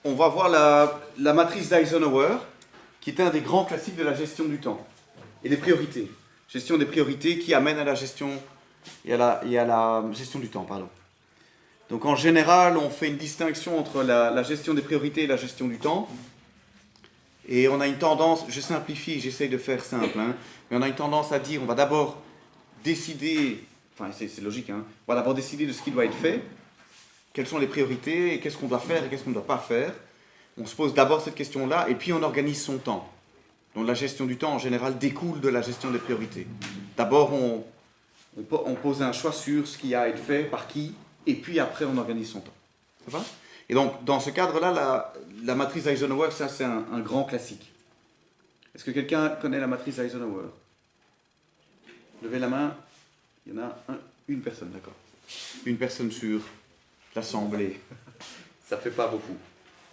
on va voir la matrice d'Eisenhower, qui est un des grands classiques de la gestion du temps et des priorités. Gestion des priorités qui amène à la gestion et à la gestion du temps, pardon. Donc en général, on fait une distinction entre la gestion des priorités et la gestion du temps. Et on a une tendance, je simplifie, j'essaye de faire simple, hein, mais on a une tendance à dire on va d'abord décider, enfin c'est logique, hein, on va d'abord décider de ce qui doit être fait, quelles sont les priorités, et qu'est-ce qu'on doit faire et qu'est-ce qu'on ne doit pas faire. On se pose d'abord cette question-là, et puis on organise son temps. Donc la gestion du temps, en général, découle de la gestion des priorités. D'abord, on pose un choix sur ce qui a à être fait, par qui, et puis après, on organise son temps. Ça va ? Et donc, dans ce cadre-là, la matrice Eisenhower, ça, c'est un grand classique. Est-ce que quelqu'un connaît la matrice Eisenhower ? Levez la main. Il y en a une personne, d'accord. Une personne sur l'Assemblée. Ça fait pas beaucoup.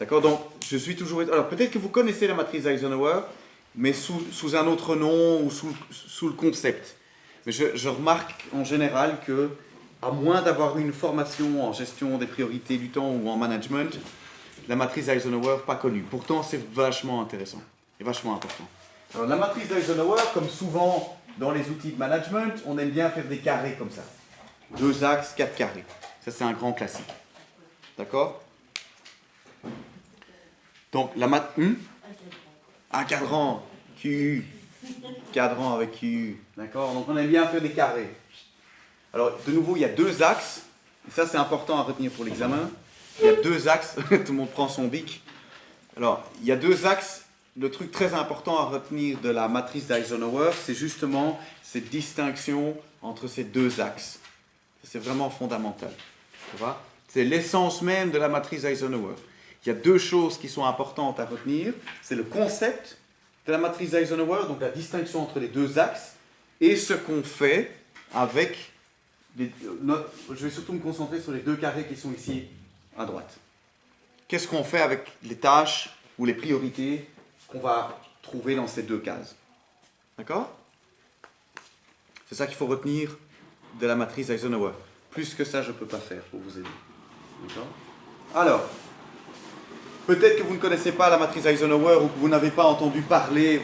D'accord ? Donc, je suis toujours... Alors, peut-être que vous connaissez la matrice Eisenhower, mais sous un autre nom ou sous le concept. Mais je remarque en général que, à moins d'avoir une formation en gestion des priorités du temps ou en management, la matrice Eisenhower pas connue. Pourtant, c'est vachement intéressant et vachement important. Alors, la matrice d'Eisenhower, comme souvent dans les outils de management, on aime bien faire des carrés comme ça. 2 axes, 4 carrés. Ça, c'est un grand classique. D'accord ? Donc, un cadran, QU. Cadran avec QU. D'accord ? Donc, on aime bien faire des carrés. Alors, de nouveau, il y a 2 axes. Et ça, c'est important à retenir pour l'examen. Il y a 2 axes. Tout le monde prend son bic. Alors, il y a 2 axes. Le truc très important à retenir de la matrice d'Eisenhower, c'est justement cette distinction entre ces 2 axes. C'est vraiment fondamental. C'est l'essence même de la matrice d'Eisenhower. Il y a 2 choses qui sont importantes à retenir. C'est le concept de la matrice d'Eisenhower, donc la distinction entre les 2 axes, et ce qu'on fait avec... je vais surtout me concentrer sur les 2 carrés qui sont ici à droite. Qu'est-ce qu'on fait avec les tâches ou les priorités qu'on va trouver dans ces 2 cases? D'accord? C'est ça qu'il faut retenir de la matrice Eisenhower. Plus que ça, je ne peux pas faire pour vous aider. D'accord? Alors, peut-être que vous ne connaissez pas la matrice Eisenhower ou que vous n'avez pas entendu parler,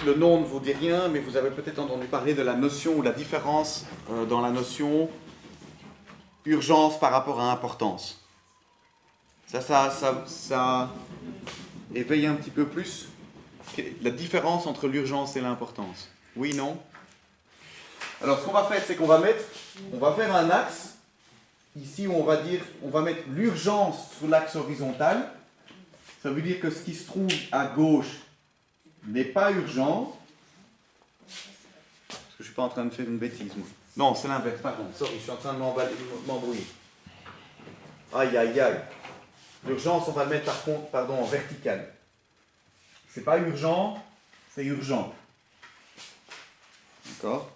le nom ne vous dit rien, mais vous avez peut-être entendu parler de la notion ou la différence dans la notion urgence par rapport à importance. Ça éveille un petit peu plus la différence entre l'urgence et l'importance. Oui, non? Alors, ce qu'on va faire, c'est qu'on va faire un axe, ici où on va mettre l'urgence sur l'axe horizontal. Ça veut dire que ce qui se trouve à gauche n'est pas urgent. Parce que je ne suis pas en train de faire une bêtise, moi. Non, c'est l'inverse, pardon. Sorry, je suis en train de m'embrouiller. Aïe, aïe, aïe. L'urgence, on va le mettre en vertical. C'est pas urgent, c'est urgent. D'accord?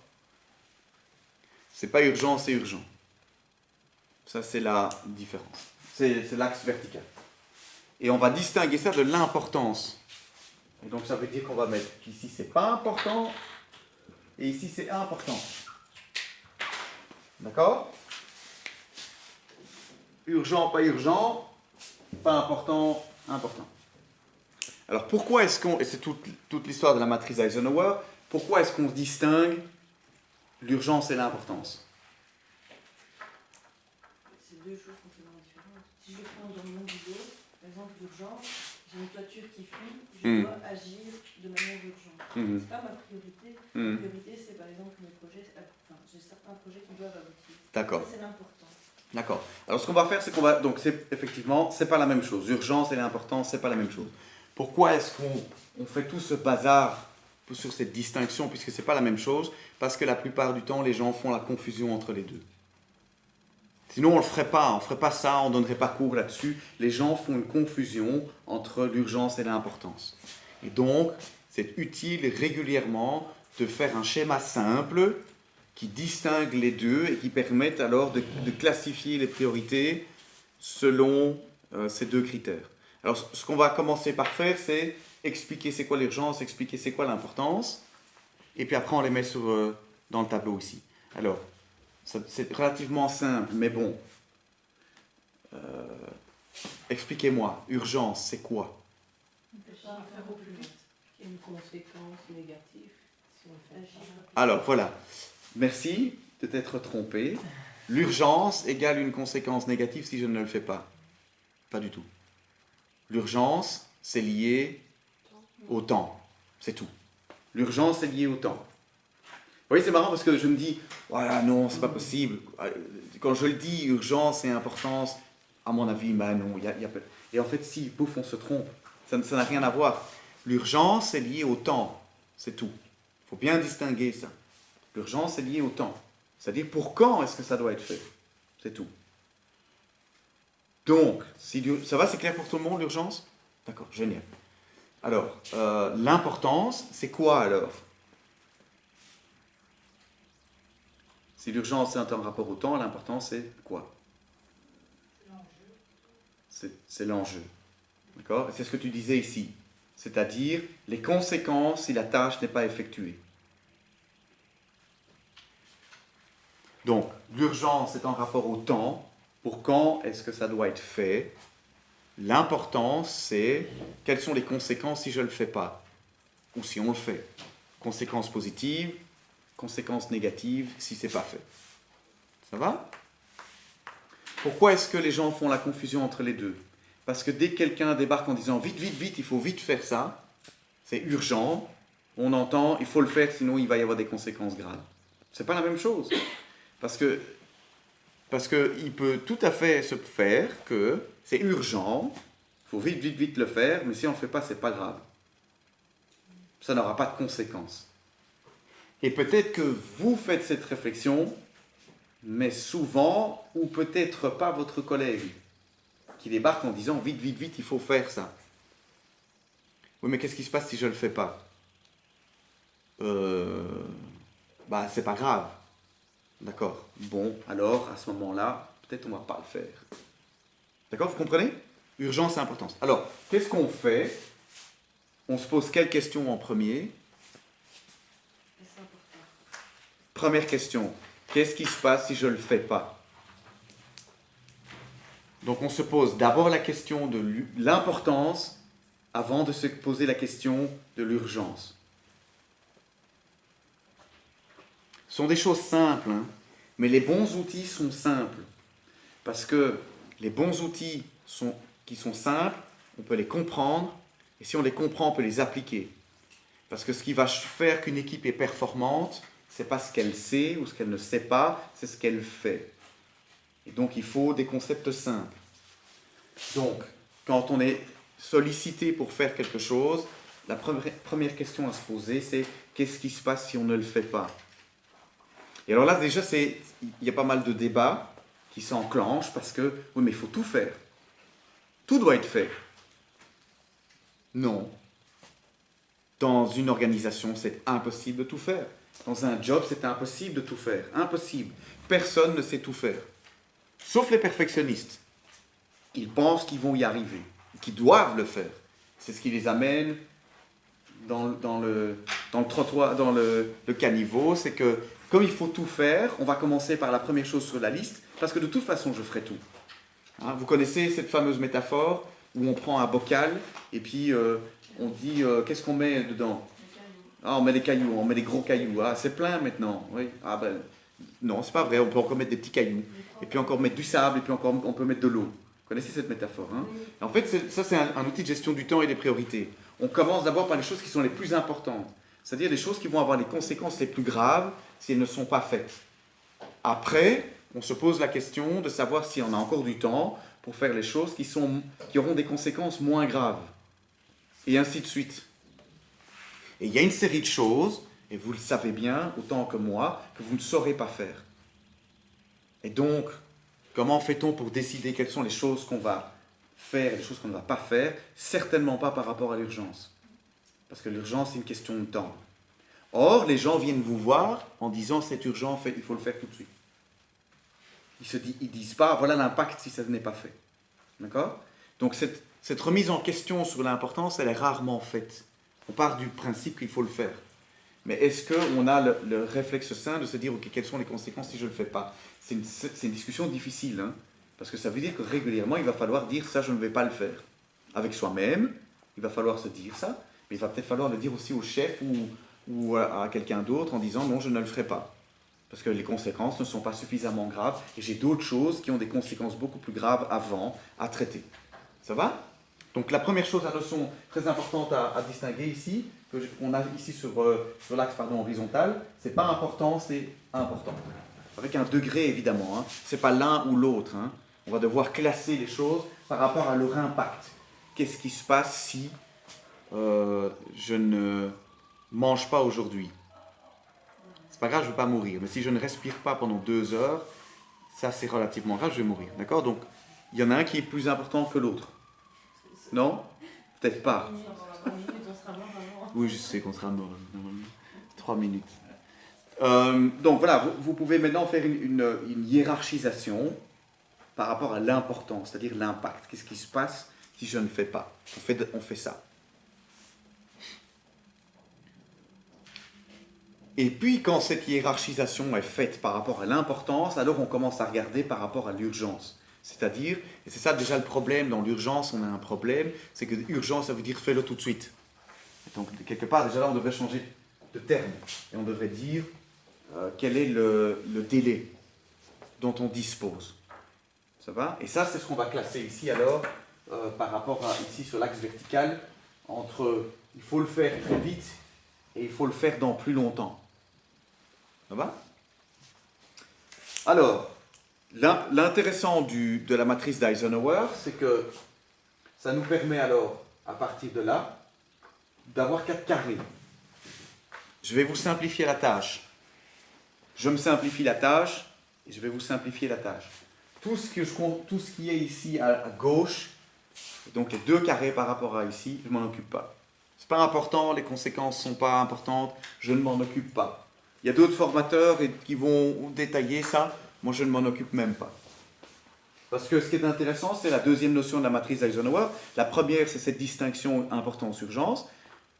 C'est pas urgent, c'est urgent. Ça, c'est la différence. C'est l'axe vertical. Et on va distinguer ça de l'importance. Et donc, ça veut dire qu'on va mettre ici, c'est pas important, et ici, c'est important. D'accord? Urgent, pas important, important. Alors, pourquoi est-ce qu'on, et c'est toute l'histoire de la matrice Eisenhower, pourquoi est-ce qu'on distingue l'urgence et l'importance? C'est 2 choses complètement différentes. Si je prends dans mon boulot, par exemple, l'urgence, j'ai une toiture qui fuit, je dois agir de manière urgente. C'est pas ma priorité. Ma priorité, c'est par exemple mes projets, j'ai certains projets qui doivent aboutir. D'accord. Ça, c'est l'important. D'accord. Alors, ce qu'on va faire, c'est donc, effectivement, c'est pas la même chose. L'urgence et l'importance, c'est pas la même chose. Pourquoi est-ce qu'on fait tout ce bazar sur cette distinction, puisque c'est pas la même chose? Parce que la plupart du temps, les gens font la confusion entre les deux. Sinon, on ne le ferait pas. On ne ferait pas ça, on ne donnerait pas cours là-dessus. Les gens font une confusion entre l'urgence et l'importance. Et donc, c'est utile régulièrement de faire un schéma simple qui distingue les deux et qui permette alors de classifier les priorités selon ces 2 critères. Alors, ce qu'on va commencer par faire, c'est expliquer c'est quoi l'urgence, expliquer c'est quoi l'importance, et puis après on les met dans le tableau ici. Alors, c'est relativement simple, mais bon, Expliquez-moi, urgence, c'est quoi? Pas faire au plus vite. Il y a une conséquence négative si on le fait pas. Alors, voilà. Merci de t'être trompé. L'urgence égale une conséquence négative si je ne le fais pas. Pas du tout. L'urgence, c'est lié au temps. C'est tout. L'urgence est liée au temps. Vous voyez, c'est marrant parce que je me dis, voilà, non, c'est pas possible. Quand je le dis, urgence et importance, à mon avis, ben non. Et en fait, si, pouf, on se trompe. Ça n'a rien à voir. L'urgence est liée au temps. C'est tout. Il faut bien distinguer ça. L'urgence est liée au temps. C'est-à-dire, pour quand est-ce que ça doit être fait? C'est tout. Donc, ça va, c'est clair pour tout le monde, l'urgence? D'accord, génial. Alors, l'importance, c'est quoi alors? Si l'urgence est en rapport au temps, l'importance, c'est quoi? C'est l'enjeu. D'accord? Et c'est ce que tu disais ici. C'est-à-dire les conséquences si la tâche n'est pas effectuée. Donc, l'urgence est en rapport au temps. Pour quand est-ce que ça doit être fait? L'importance, c'est quelles sont les conséquences si je ne le fais pas ou si on le fait. Conséquences positives, conséquences négatives si ce n'est pas fait. Ça va? Pourquoi est-ce que les gens font la confusion entre les deux? Parce que dès que quelqu'un débarque en disant vite, vite, vite, il faut vite faire ça, c'est urgent, on entend il faut le faire sinon il va y avoir des conséquences graves. C'est pas la même chose. Parce que il peut tout à fait se faire que c'est urgent, il faut vite, vite, vite le faire, mais si on ne le fait pas, c'est pas grave. Ça n'aura pas de conséquences. Et peut-être que vous faites cette réflexion, mais souvent, ou peut-être pas votre collègue, qui débarque en disant vite, vite, vite, il faut faire ça. Oui, mais qu'est-ce qui se passe si je ne le fais pas? C'est pas grave. D'accord. Bon, alors, à ce moment-là, peut-être on ne va pas le faire. D'accord, vous comprenez? Urgence et importance. Alors, qu'est-ce qu'on fait? On se pose quelle question en premier? C'est important. Première question. Qu'est-ce qui se passe si je ne le fais pas? Donc, on se pose d'abord la question de l'importance avant de se poser la question de l'urgence. Ce sont des choses simples, hein, mais les bons outils sont simples. Parce que les bons outils qui sont simples, on peut les comprendre, et si on les comprend, on peut les appliquer. Parce que ce qui va faire qu'une équipe est performante, ce n'est pas ce qu'elle sait ou ce qu'elle ne sait pas, c'est ce qu'elle fait. Et donc il faut des concepts simples. Donc, quand on est sollicité pour faire quelque chose, la première question à se poser, c'est qu'est-ce qui se passe si on ne le fait pas? Et alors là, déjà, il y a pas mal de débats qui s'enclenchent parce que, oui, mais il faut tout faire. Tout doit être fait. Non. Dans une organisation, c'est impossible de tout faire. Dans un job, c'est impossible de tout faire. Impossible. Personne ne sait tout faire. Sauf les perfectionnistes. Ils pensent qu'ils vont y arriver, qu'ils doivent le faire. C'est ce qui les amène dans le trottoir, dans le caniveau, c'est que comme il faut tout faire, on va commencer par la première chose sur la liste, parce que de toute façon, je ferai tout. Hein, vous connaissez cette fameuse métaphore où on prend un bocal et puis on dit qu'est-ce qu'on met dedans? Ah, on met des cailloux, on met des gros cailloux. Ah, c'est plein maintenant. Oui. Ah ben non, c'est pas vrai. On peut encore mettre des petits cailloux et puis encore mettre du sable et puis encore on peut mettre de l'eau. Vous connaissez cette métaphore, hein? En fait, ça c'est un outil de gestion du temps et des priorités. On commence d'abord par les choses qui sont les plus importantes, c'est-à-dire les choses qui vont avoir les conséquences les plus graves si elles ne sont pas faites. Après, on se pose la question de savoir si on a encore du temps pour faire les choses qui auront des conséquences moins graves. Et ainsi de suite. Et il y a une série de choses, et vous le savez bien, autant que moi, que vous ne saurez pas faire. Et donc, comment fait-on pour décider quelles sont les choses qu'on va faire et les choses qu'on ne va pas faire? Certainement pas par rapport à l'urgence. Parce que l'urgence, c'est une question de temps. Or, les gens viennent vous voir en disant c'est urgent, il faut le faire tout de suite. Ils ne disent pas voilà l'impact si ça n'est pas fait. D'accord? Donc cette remise en question sur l'importance, elle est rarement faite. On part du principe qu'il faut le faire. Mais est-ce qu'on a le réflexe sain de se dire ok, quelles sont les conséquences si je ne le fais pas? C'est une discussion difficile. Hein? Parce que ça veut dire que régulièrement, il va falloir dire ça, je ne vais pas le faire. Avec soi-même, il va falloir se dire ça, mais il va peut-être falloir le dire aussi au chef ou à quelqu'un d'autre en disant non, je ne le ferai pas. Parce que les conséquences ne sont pas suffisamment graves et j'ai d'autres choses qui ont des conséquences beaucoup plus graves avant à traiter. Ça va? Donc la première chose, la notion très importante à distinguer ici, qu'on a ici sur l'axe horizontal, c'est pas important, c'est important. Avec un degré évidemment, hein. C'est pas l'un ou l'autre. Hein. On va devoir classer les choses par rapport à leur impact. Qu'est-ce qui se passe si je ne mange pas aujourd'hui? C'est pas grave, je ne vais pas mourir. Mais si je ne respire pas pendant 2 heures, ça c'est relativement grave, je vais mourir. D'accord? Donc il y en a un qui est plus important que l'autre. Non? Peut-être pas. Oui, je sais qu'on sera mort. 3 minutes. Donc voilà, vous pouvez maintenant faire une hiérarchisation par rapport à l'importance, c'est-à-dire l'impact. Qu'est-ce qui se passe si je ne fais pas? On fait ça. Et puis quand cette hiérarchisation est faite par rapport à l'importance, alors on commence à regarder par rapport à l'urgence. C'est-à-dire, et c'est ça déjà le problème, dans l'urgence on a un problème, c'est que urgence ça veut dire fais-le tout de suite. Donc quelque part déjà là on devrait changer de terme et on devrait dire quel est le délai dont on dispose. Ça va? Et ça c'est ce qu'on va classer ici alors par rapport à ici sur l'axe vertical entre il faut le faire très vite et il faut le faire dans plus longtemps. Ça va? Alors, l'intéressant de la matrice d'Eisenhower, c'est que ça nous permet alors, à partir de là, d'avoir 4 carrés. Je vais vous simplifier la tâche. Je me simplifie la tâche et je vais vous simplifier la tâche. Tout ce qui est ici à gauche, donc les 2 carrés par rapport à ici, je ne m'en occupe pas. Ce n'est pas important, les conséquences ne sont pas importantes, je ne m'en occupe pas. Il y a d'autres formateurs qui vont détailler ça, moi je ne m'en occupe même pas. Parce que ce qui est intéressant, c'est la deuxième notion de la matrice d'Eisenhower. La première, c'est cette distinction importance-urgence.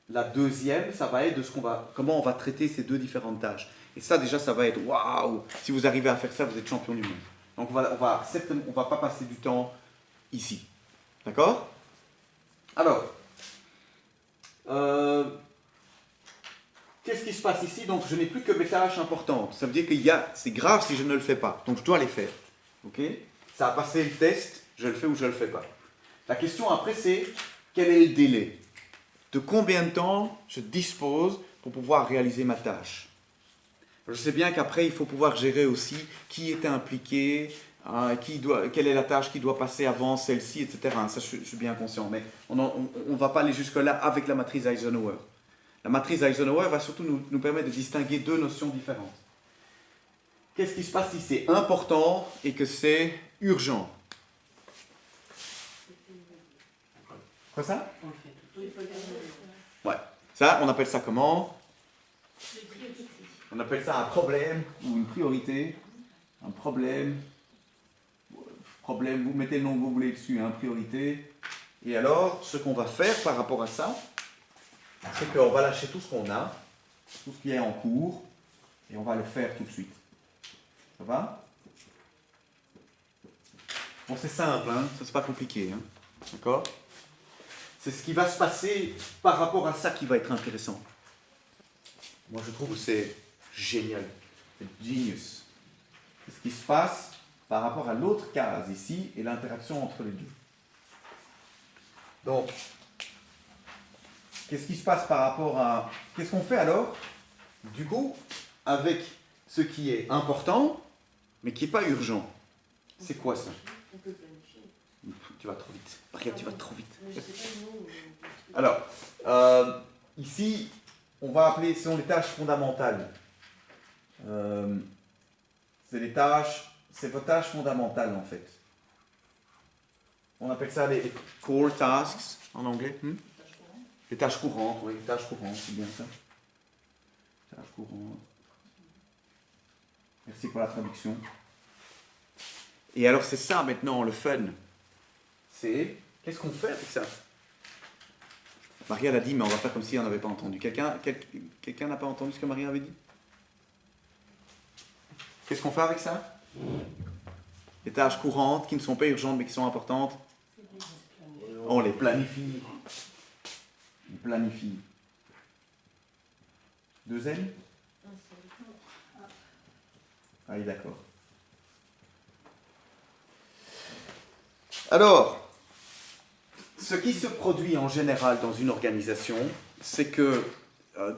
La deuxième, ça va être de comment on va traiter ces 2 différentes tâches. Et ça, déjà, ça va être waouh! Si vous arrivez à faire ça, vous êtes champion du monde. Donc on va pas passer du temps ici. D'accord? Alors, qu'est-ce qui se passe ici? Donc je n'ai plus que mes tâches importantes. Ça veut dire c'est grave si je ne le fais pas. Donc je dois les faire. Ok? Ça a passé le test, je le fais ou je ne le fais pas. La question après c'est, quel est le délai? De combien de temps je dispose pour pouvoir réaliser ma tâche? Je sais bien qu'après il faut pouvoir gérer aussi qui est impliqué, quelle est la tâche qui doit passer avant celle-ci, etc. Ça je suis bien conscient, mais on ne va pas aller jusque-là avec la matrice Eisenhower. La matrice Eisenhower va surtout nous permettre de distinguer 2 notions différentes. Qu'est-ce qui se passe si c'est important et que c'est urgent? Quoi ça? Ouais. Ça, on appelle ça comment? On appelle ça un problème ou une priorité. Un problème. Vous mettez le nom que vous voulez dessus, hein, priorité. Et alors, ce qu'on va faire par rapport à ça, c'est qu'on va lâcher tout ce qu'on a, tout ce qui est en cours, et on va le faire tout de suite. Ça va? Bon, c'est simple, hein? Ça c'est pas compliqué. Hein? D'accord? C'est ce qui va se passer par rapport à ça qui va être intéressant. Moi, je trouve que c'est génial. C'est genius. C'est ce qui se passe par rapport à l'autre case ici et l'interaction entre les deux. Donc, qu'est-ce qui se passe par rapport à... Qu'est-ce qu'on fait alors, du coup, avec ce qui est important, mais qui n'est pas urgent? C'est quoi ça? On peut planifier. Tu vas trop vite. Maria, tu vas trop vite. Mais je sais pas le mot. Alors, ici, on va appeler, ce sont les tâches fondamentales. C'est vos tâches fondamentales en fait. On appelle ça les core tasks en anglais. Les tâches courantes, oui, les tâches courantes, c'est bien ça. Tâches courantes. Merci pour la traduction. Et alors c'est ça maintenant le fun. C'est, qu'est-ce qu'on fait avec ça? Maria l'a dit, mais on va faire comme si on n'avait pas entendu. Quelqu'un n'a pas entendu ce que Maria avait dit? Qu'est-ce qu'on fait avec ça? Les tâches courantes qui ne sont pas urgentes mais qui sont importantes, on les planifie. On planifie. 2 N? Ah oui, d'accord. Alors, ce qui se produit en général dans une organisation, c'est que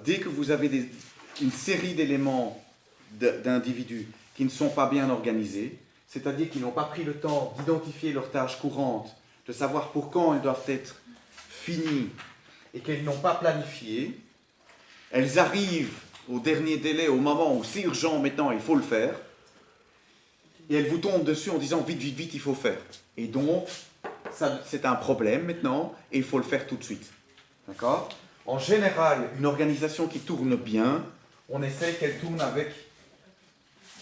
dès que vous avez une série d'éléments d'individus qui ne sont pas bien organisés, c'est-à-dire qui n'ont pas pris le temps d'identifier leurs tâches courantes, de savoir pour quand elles doivent être finies, et qu'elles n'ont pas planifié, elles arrivent au dernier délai, au moment où c'est urgent maintenant, il faut le faire, et elles vous tombent dessus en disant vite, vite, vite, il faut faire. Et donc, ça, c'est un problème maintenant, et il faut le faire tout de suite. D'accord? En général, une organisation qui tourne bien, on essaie qu'elle tourne avec...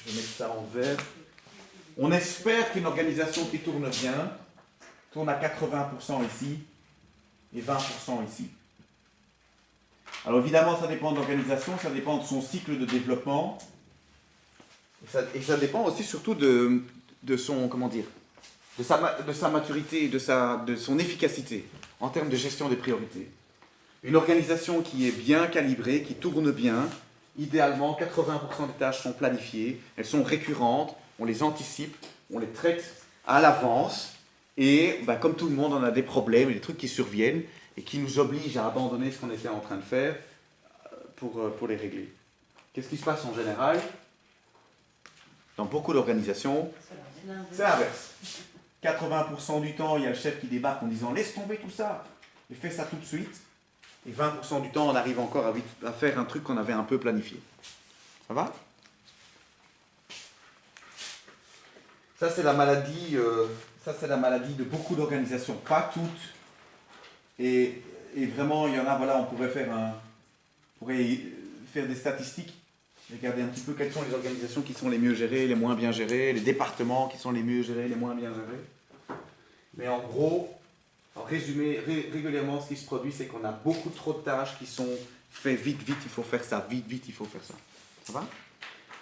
Je vais mettre ça en vert. On espère qu'une organisation qui tourne bien tourne à 80% ici et 20% ici. Alors évidemment, ça dépend de l'organisation, ça dépend de son cycle de développement, et ça dépend aussi surtout de son, comment dire, de sa maturité, de son efficacité en termes de gestion des priorités. Une organisation qui est bien calibrée, qui tourne bien, idéalement 80% des tâches sont planifiées, elles sont récurrentes, on les anticipe, on les traite à l'avance, et comme tout le monde, on a des problèmes, des trucs qui surviennent, et qui nous obligent à abandonner ce qu'on était en train de faire pour les régler. Qu'est-ce qui se passe en général? Dans beaucoup d'organisations, c'est l'inverse. 80% du temps, il y a le chef qui débarque en disant « laisse tomber tout ça, et fais ça tout de suite ». Et 20% du temps, on arrive encore à faire un truc qu'on avait un peu planifié. Ça va? Ça, c'est la maladie de beaucoup d'organisations. Pas toutes. Et vraiment, il y en a, voilà, on pourrait faire des statistiques. Regardez un petit peu quelles sont les organisations qui sont les mieux gérées, les moins bien gérées, les départements qui sont les mieux gérés, les moins bien gérés. Mais en gros, en résumé, régulièrement, ce qui se produit, c'est qu'on a beaucoup trop de tâches qui sont faites vite, vite, il faut faire ça, vite, vite, il faut faire ça. Ça va?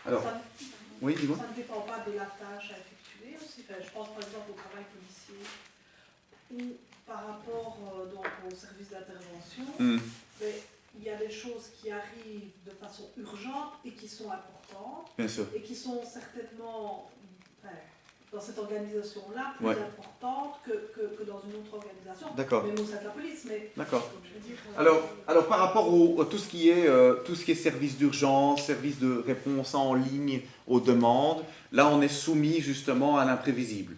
Alors, oui, dis-moi. Ça ne dépend pas de la tâche à effectuer aussi. Enfin, je pense par exemple au travail policier ou par rapport donc, au service d'intervention. Mais il y a des choses qui arrivent de façon urgente et qui sont importantes. Bien sûr. Et qui sont certainement, dans cette organisation-là, plus importantes que dans une autre organisation. D'accord. Même au sein de la police. Mais, d'accord. Je veux dire, alors, par rapport à tout ce qui est service d'urgence, service de réponse en ligne aux demandes, là, on est soumis justement à l'imprévisible.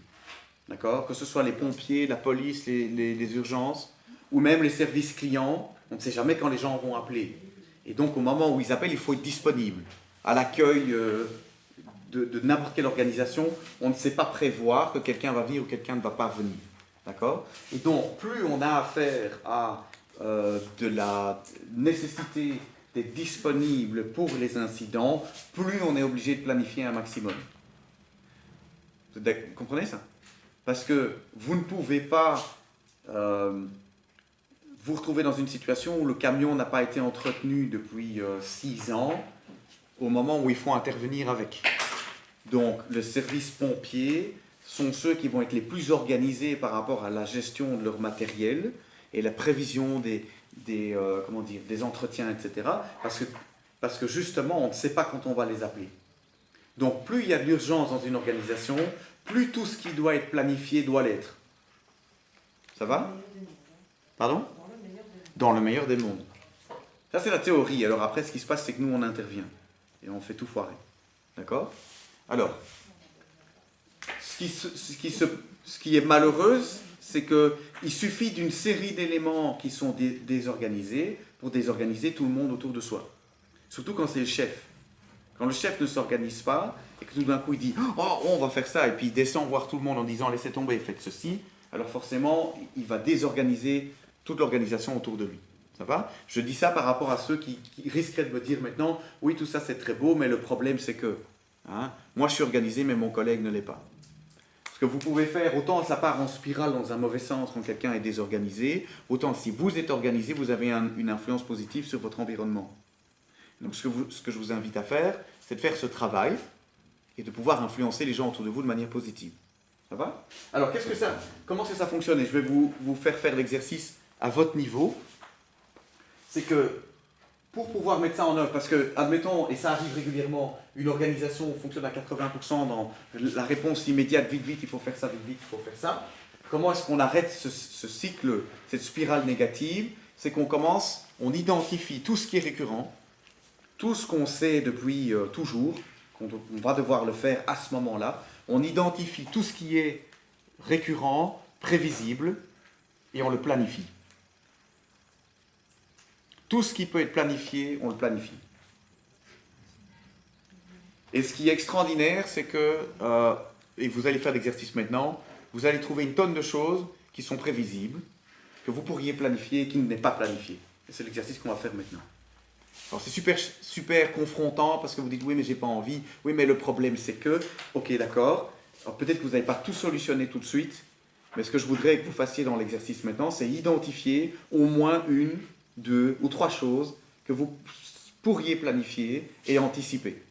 D'accord? Que ce soit les pompiers, la police, les urgences, ou même les services clients, on ne sait jamais quand les gens vont appeler. Et donc, au moment où ils appellent, il faut être disponible. À l'accueil de n'importe quelle organisation, on ne sait pas prévoir que quelqu'un va venir ou quelqu'un ne va pas venir. D'accord? Et donc, plus on a affaire à de la nécessité d'être disponible pour les incidents, plus on est obligé de planifier un maximum. Vous comprenez ça? Parce que vous ne pouvez pas vous retrouver dans une situation où le camion n'a pas été entretenu depuis 6 ans, au moment où il faut intervenir avec. Donc, le service pompier sont ceux qui vont être les plus organisés par rapport à la gestion de leur matériel et la prévision des entretiens, etc. Parce que justement, on ne sait pas quand on va les appeler. Donc, plus il y a de l'urgence dans une organisation, plus tout ce qui doit être planifié doit l'être. Ça va? Pardon? Dans le meilleur des mondes. Ça, c'est la théorie. Alors après, ce qui se passe, c'est que nous, on intervient. Et on fait tout foirer. D'accord? Alors, ce qui est malheureux, c'est qu'il suffit d'une série d'éléments qui sont désorganisés pour désorganiser tout le monde autour de soi. Surtout quand c'est le chef. Quand le chef ne s'organise pas et que tout d'un coup il dit « Oh, on va faire ça » et puis il descend voir tout le monde en disant « Laissez tomber, faites ceci », alors forcément, il va désorganiser toute l'organisation autour de lui. Ça va? Je dis ça par rapport à ceux qui risqueraient de me dire maintenant « Oui, tout ça c'est très beau, mais le problème c'est que... moi je suis organisé, mais mon collègue ne l'est pas. » Ce que vous pouvez faire, autant ça part en spirale dans un mauvais sens quand quelqu'un est désorganisé, autant si vous êtes organisé, vous avez une influence positive sur votre environnement. Donc ce que je vous invite à faire, c'est de faire ce travail et de pouvoir influencer les gens autour de vous de manière positive. Ça va? Alors, comment est-ce que ça fonctionne? Et je vais vous faire l'exercice à votre niveau. C'est que, pour pouvoir mettre ça en œuvre, parce que, admettons, et ça arrive régulièrement, une organisation fonctionne à 80% dans la réponse immédiate, vite, vite, il faut faire ça, vite, vite, il faut faire ça. Comment est-ce qu'on arrête ce cycle, cette spirale négative? C'est on identifie tout ce qui est récurrent, tout ce qu'on sait depuis toujours, qu'on va devoir le faire à ce moment-là. On identifie tout ce qui est récurrent, prévisible, et on le planifie. Tout ce qui peut être planifié, on le planifie. Et ce qui est extraordinaire, c'est que, et vous allez faire l'exercice maintenant, vous allez trouver une tonne de choses qui sont prévisibles, que vous pourriez planifier et qui n'est pas planifié. Et c'est l'exercice qu'on va faire maintenant. Alors c'est super, super confrontant parce que vous dites oui mais j'ai pas envie, oui mais le problème c'est que, ok d'accord, alors peut-être que vous n'avez pas tout solutionné tout de suite, mais ce que je voudrais que vous fassiez dans l'exercice maintenant, c'est identifier au moins 1, 2 ou 3 choses que vous pourriez planifier et anticiper.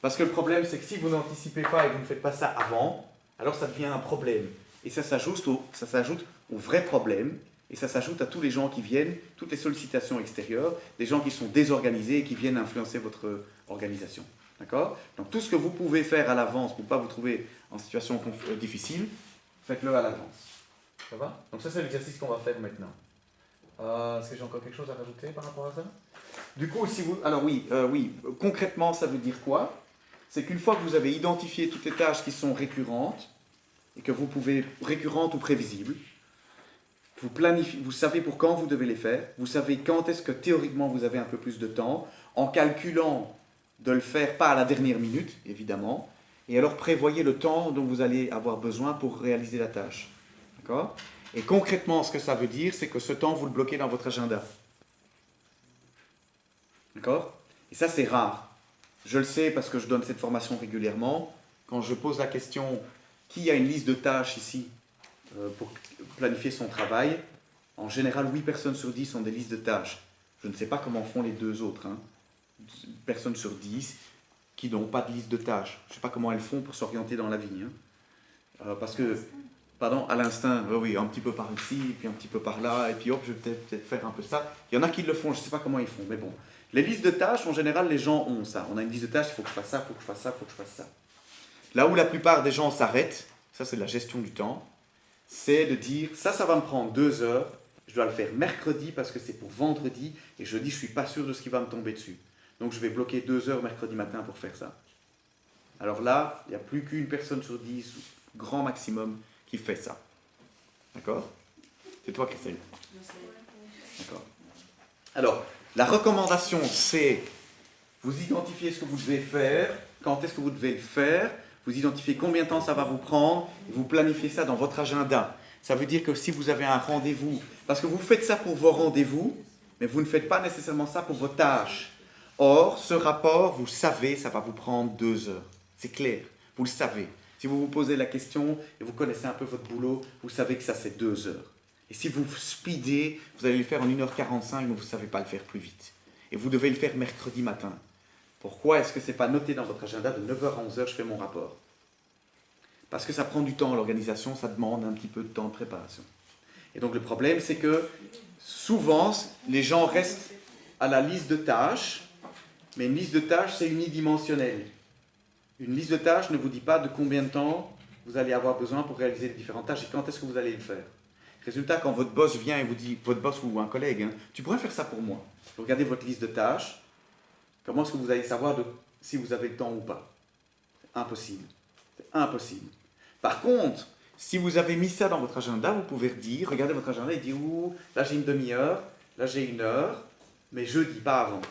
Parce que le problème c'est que si vous n'anticipez pas et que vous ne faites pas ça avant, alors ça devient un problème. Et ça s'ajoute au vrai problème, et ça s'ajoute à tous les gens qui viennent, toutes les sollicitations extérieures, des gens qui sont désorganisés et qui viennent influencer votre organisation. D'accord? Donc tout ce que vous pouvez faire à l'avance pour ne pas vous trouver en situation difficile, faites-le à l'avance. Ça va? Donc ça c'est l'exercice qu'on va faire maintenant. Est-ce que j'ai encore quelque chose à rajouter par rapport à ça? Du coup, alors oui, concrètement ça veut dire quoi? C'est qu'une fois que vous avez identifié toutes les tâches qui sont récurrentes, et que récurrentes ou prévisibles, vous planifiez, vous savez pour quand vous devez les faire, vous savez quand est-ce que théoriquement vous avez un peu plus de temps, en calculant de le faire pas à la dernière minute, évidemment, et alors prévoyez le temps dont vous allez avoir besoin pour réaliser la tâche. D'accord? Et concrètement, ce que ça veut dire, c'est que ce temps, vous le bloquez dans votre agenda. D'accord? Et ça, c'est rare. Je le sais parce que je donne cette formation régulièrement. Quand je pose la question, qui a une liste de tâches ici pour planifier son travail? En général, 8 personnes sur 10 ont des listes de tâches. Je ne sais pas comment font les 2 autres. Personnes sur 10 qui n'ont pas de liste de tâches. Je ne sais pas comment elles font pour s'orienter dans la vie. Parce que, pardon, à l'instinct, oui, un petit peu par ici, puis un petit peu par là, et puis hop, je vais peut-être faire un peu ça. Il y en a qui le font, je ne sais pas comment ils font, mais bon. Les listes de tâches, en général, les gens ont ça. On a une liste de tâches, il faut que je fasse ça, il faut que je fasse ça, il faut que je fasse ça. Là où la plupart des gens s'arrêtent, ça c'est de la gestion du temps, c'est de dire, ça va me prendre 2 heures, je dois le faire mercredi parce que c'est pour vendredi, et jeudi je ne suis pas sûr de ce qui va me tomber dessus. Donc je vais bloquer 2 heures mercredi matin pour faire ça. Alors là, il n'y a plus qu'une personne sur 10, grand maximum, qui fait ça. D'accord? C'est toi, Christelle. D'accord. Alors, la recommandation, c'est, vous identifiez ce que vous devez faire, quand est-ce que vous devez le faire, vous identifiez combien de temps ça va vous prendre, et vous planifiez ça dans votre agenda. Ça veut dire que si vous avez un rendez-vous, parce que vous faites ça pour vos rendez-vous, mais vous ne faites pas nécessairement ça pour vos tâches. Or, ce rapport, vous savez, ça va vous prendre 2 heures. C'est clair, vous le savez. Si vous vous posez la question et vous connaissez un peu votre boulot, vous savez que ça c'est 2 heures. Et si vous speedez, vous allez le faire en 1h45, mais vous ne savez pas le faire plus vite. Et vous devez le faire mercredi matin. Pourquoi est-ce que ce n'est pas noté dans votre agenda de 9h à 11h, je fais mon rapport? Parce que ça prend du temps, l'organisation, ça demande un petit peu de temps de préparation. Et donc le problème, c'est que souvent, les gens restent à la liste de tâches, mais une liste de tâches, c'est unidimensionnel. Une liste de tâches ne vous dit pas de combien de temps vous allez avoir besoin pour réaliser les différentes tâches et quand est-ce que vous allez le faire. Résultat, quand votre boss vient et vous dit, votre boss ou un collègue, tu pourrais faire ça pour moi. Vous regardez votre liste de tâches, comment est-ce que vous allez savoir si vous avez le temps ou pas? C'est impossible. C'est impossible. Par contre, si vous avez mis ça dans votre agenda, vous pouvez dire, regardez votre agenda et dire, ouh, là j'ai une demi-heure, là j'ai 1 heure, mais jeudi, pas avant.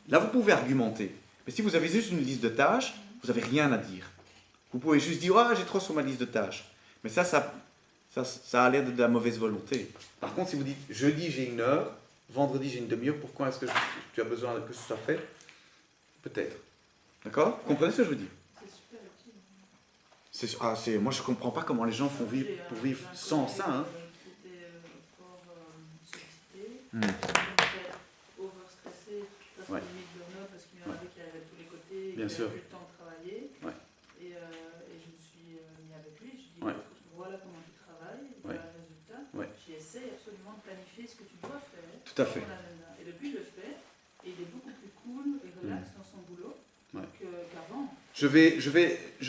Là, vous pouvez argumenter. Mais si vous avez juste une liste de tâches, vous n'avez rien à dire. Vous pouvez juste dire, ah, j'ai trop sur ma liste de tâches. Mais ça a l'air de la mauvaise volonté. Par contre, si vous dites, jeudi j'ai 1 heure, vendredi j'ai une demi-heure, pourquoi est-ce que tu as besoin que ce soit fait? Peut-être. D'accord? Vous comprenez ce que je veux dire? C'est super utile. Moi, je ne comprends pas comment les gens font vivre pour vivre sans ça. Qui était fort sollicité, overstressé, presque Ouais. limite burn-out parce qu'il y en avait qui arrivaient de tous les côtés, et Bien qui sûr. n'avaient plus le temps de travailler. Ouais. Et je me suis essaies absolument de planifier ce que tu dois faire. Tout à fait. dans ton agenda. Et depuis, il le fait. Et il est beaucoup plus cool et relax dans son boulot qu'avant. Je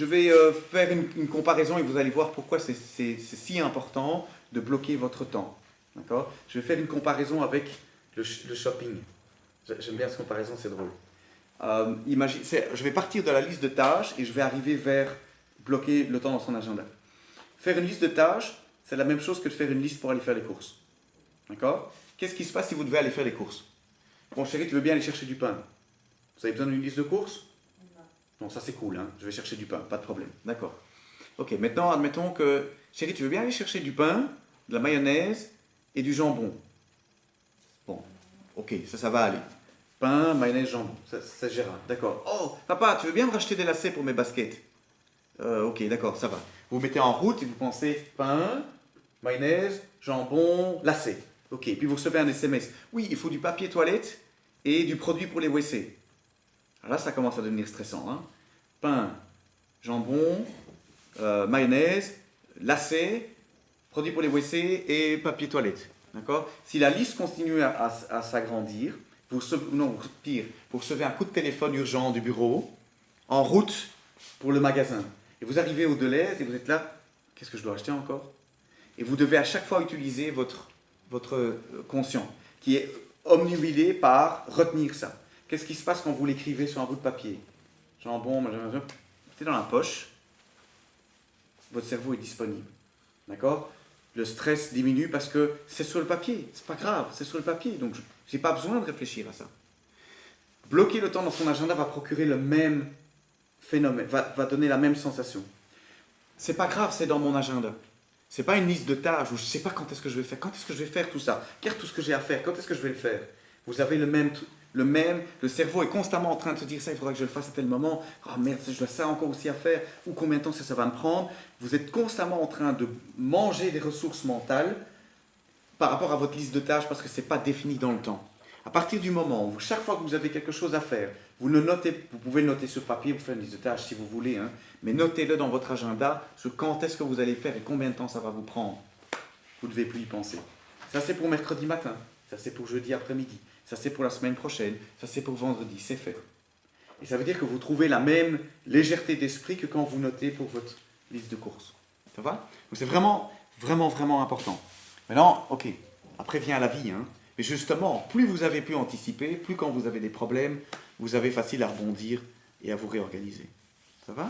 vais faire une comparaison et vous allez voir pourquoi c'est si important de bloquer votre temps. D'accord? Je vais faire une comparaison avec le shopping. J'aime bien cette comparaison, c'est drôle. Je vais partir de la liste de tâches et je vais arriver vers bloquer le temps dans son agenda. Faire une liste de tâches, c'est la même chose que de faire une liste pour aller faire les courses. D'accord? Qu'est-ce qui se passe si vous devez aller faire les courses? Bon, chérie, tu veux bien aller chercher du pain? Vous avez besoin d'une liste de courses? Non, ça c'est cool, hein. Je vais chercher du pain, pas de problème. D'accord. Ok, maintenant, admettons que, chérie, tu veux bien aller chercher du pain, de la mayonnaise et du jambon? Bon, ok, ça va aller. Pain, mayonnaise, jambon, ça gérera. D'accord. Oh, papa, tu veux bien me racheter des lacets pour mes baskets? Ok, d'accord, ça va. Vous vous mettez en route et vous pensez pain, mayonnaise, jambon, lacets. Ok, puis vous recevez un SMS. Oui, il faut du papier toilette et du produit pour les WC. Alors là, ça commence à devenir stressant. Hein. Pain, jambon, mayonnaise, lacets, produit pour les WC et papier toilette. D'accord? Si la liste continue à s'agrandir, vous recevez un coup de téléphone urgent du bureau en route pour le magasin. Et vous arrivez au Deleuze et vous êtes là, qu'est-ce que je dois acheter encore? Et vous devez à chaque fois utiliser votre conscient, qui est omnubilé par retenir ça. Qu'est-ce qui se passe quand vous l'écrivez sur un bout de papier? Jambon, c'est dans la poche, votre cerveau est disponible. D'accord? Le stress diminue parce que c'est sur le papier, c'est pas grave, c'est sur le papier, donc je n'ai pas besoin de réfléchir à ça. Bloquer le temps dans son agenda va procurer le même phénomène, va donner la même sensation. C'est pas grave, c'est dans mon agenda. C'est pas une liste de tâches où je sais pas quand est-ce que je vais faire, quand est-ce que je vais faire tout ça, regarde tout ce que j'ai à faire, quand est-ce que je vais le faire. Vous avez le cerveau est constamment en train de se dire ça, il faudra que je le fasse à tel moment, oh merde, je dois ça encore aussi à faire, ou combien de temps ça va me prendre. Vous êtes constamment en train de manger des ressources mentales par rapport à votre liste de tâches parce que c'est pas défini dans le temps. À partir du moment où chaque fois que vous avez quelque chose à faire, vous pouvez le noter sur papier, vous faire une liste de tâches si vous voulez, hein, mais notez-le dans votre agenda sur quand est-ce que vous allez faire et combien de temps ça va vous prendre. Vous ne devez plus y penser. Ça c'est pour mercredi matin, ça c'est pour jeudi après-midi, ça c'est pour la semaine prochaine, ça c'est pour vendredi, c'est fait. Et ça veut dire que vous trouvez la même légèreté d'esprit que quand vous notez pour votre liste de courses. Ça va? Donc c'est vraiment, vraiment, vraiment important. Maintenant, ok, après vient la vie, hein. Mais justement, plus vous avez pu anticiper, plus quand vous avez des problèmes, vous avez facile à rebondir et à vous réorganiser. Ça va?